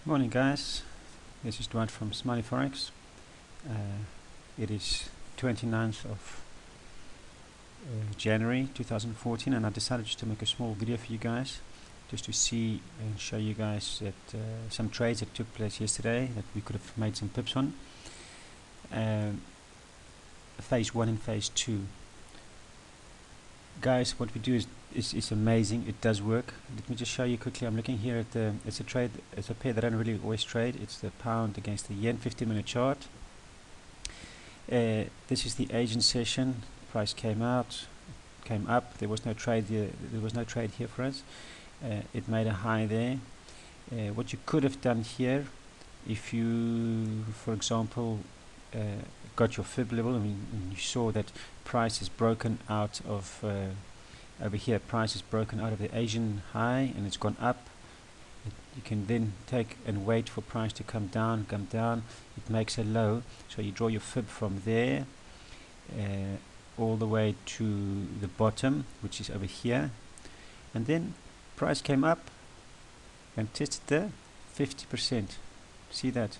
Morning guys, this is Dwight from Smiley Forex. It is 29th of January 2014 and I decided just to make a small video for you guys just to see and show you guys that some trades that took place yesterday that we could have made some pips on. Phase 1 and phase 2. Guys, what we do is amazing. It does work. Let me just show you quickly. I'm looking here at it's a pair that I don't really always trade. It's the pound against the yen 50-minute chart. This is the Asian session. Price came up. There was no trade here. There was no trade here for us. It made a high there. What you could have done here, if you, for example, got your fib level, and you saw that price is broken out of over here. Price is broken out of the Asian high and it's gone up. You can then take and wait for price to come down. It makes a low, so you draw your fib from there all the way to the bottom, which is over here, and then price came up and tested the 50%. See that?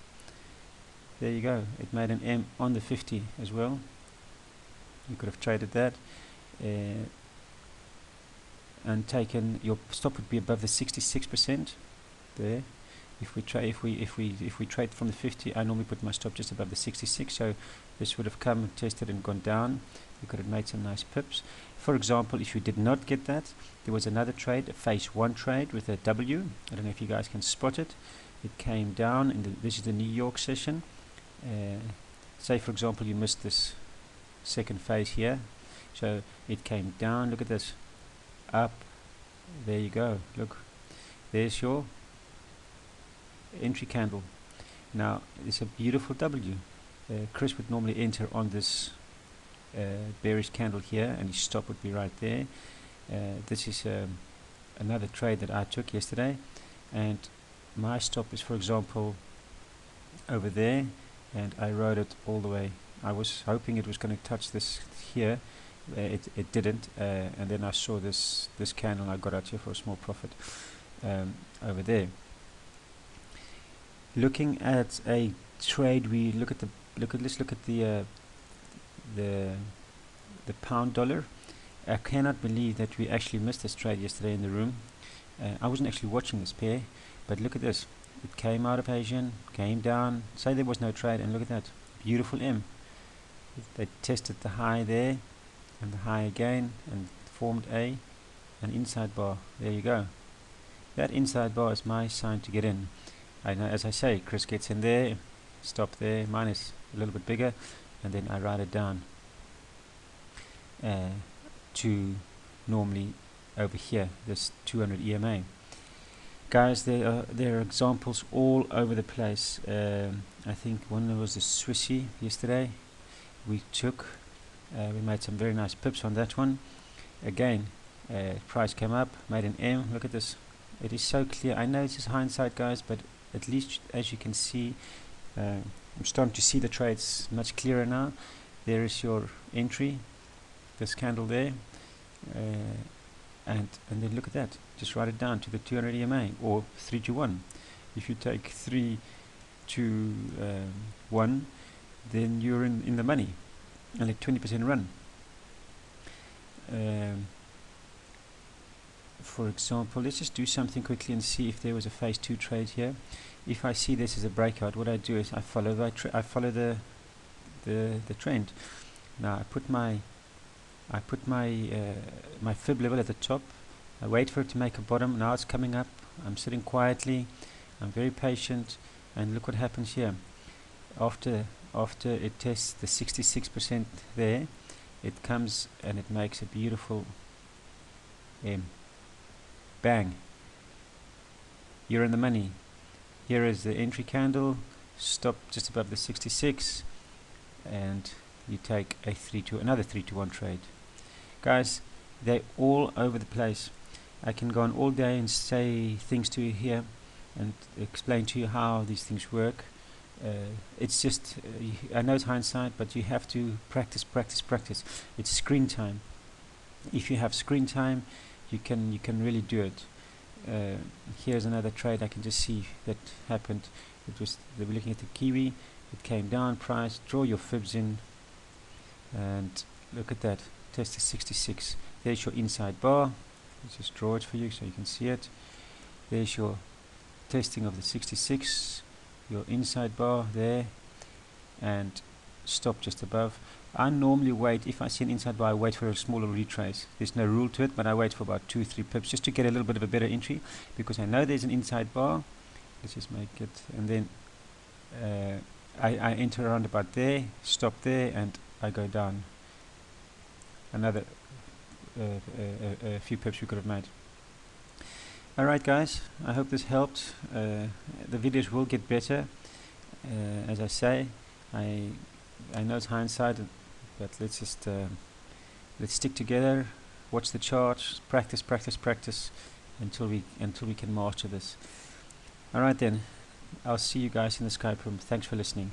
There you go. It made an M on the 50 as well. You could have traded that and taken your stop would be above the 66% there. If we trade from the 50, I normally put my stop just above the 66, so this would have come, tested and gone down. You could have made some nice pips. For example, if you did not get that, there was another trade, a phase 1 trade with a W. I don't know if you guys can spot it. It came down, and this is the New York session. Say for example you missed this second phase here, so it came down. Look at this, up. There you go. Look, there's your entry candle. Now it's a beautiful W. Chris would normally enter on this bearish candle here, and his stop would be right there. This is another trade that I took yesterday, and my stop is, for example, over there, and I rode it all the way. I was hoping it was going to touch this here. It didn't, and then I saw this candle and I got out here for a small profit over there. Looking at a trade, let's look at the pound dollar. I cannot believe that we actually missed this trade yesterday in the room. I wasn't actually watching this pair, but look at this. It came out of Asian, came down, say there was no trade, and look at that, beautiful M. They tested the high there, and the high again, and formed an inside bar. There you go. That inside bar is my sign to get in. I know, as I say, Chris gets in there, stop there, mine is a little bit bigger, and then I ride it down to normally over here, this 200 EMA. Guys, there are examples all over the place. I think one was the Swissy yesterday. We made some very nice pips on that one. Again, price came up, made an M. Look at this. It is so clear. I know it's just hindsight, guys, but at least as you can see, I'm starting to see the trades much clearer now. There is your entry, this candle there. And then look at that, just write it down to the 200 EMA or 3 to 1. If you take 3 to 1, then you're in the money and let 20% run. For example, let's just do something quickly and see if there was a phase 2 trade here. If I see this as a breakout, what I do is I follow the trend. Now I put my my fib level at the top. I wait for it to make a bottom. Now it's coming up. I'm sitting quietly. I'm very patient, and look what happens here. After it tests the 66% there, it comes and it makes a beautiful M. Bang! You're in the money. Here is the entry candle. Stop just above the 66, and you take another 3 to 1 trade. Guys, they're all over the place. I can go on all day and say things to you here and explain to you how these things work. It's just, I know it's hindsight, but you have to practice. It's screen time. If you have screen time, you can really do it. here's another trade I can just see that happened. It was, they were looking at the Kiwi, it came down price, draw your fibs in, and look at that, test the 66. There's your inside bar. Let's just draw it for you so you can see it. There's your testing of the 66, your inside bar there, and stop just above. I normally wait, if I see an inside bar, I wait for a smaller retrace. There's no rule to it, but I wait for about 2-3 pips just to get a little bit of a better entry, because I know there's an inside bar. Let's just make it, and then I enter around about there, stop there, and I go down. Another a few pips we could have made. Alright guys, I hope this helped. The videos will get better, as I say. I know it's hindsight, but let's just let's stick together, watch the charts, practice until we can master this. Alright then, I'll see you guys in the Skype room. Thanks for listening.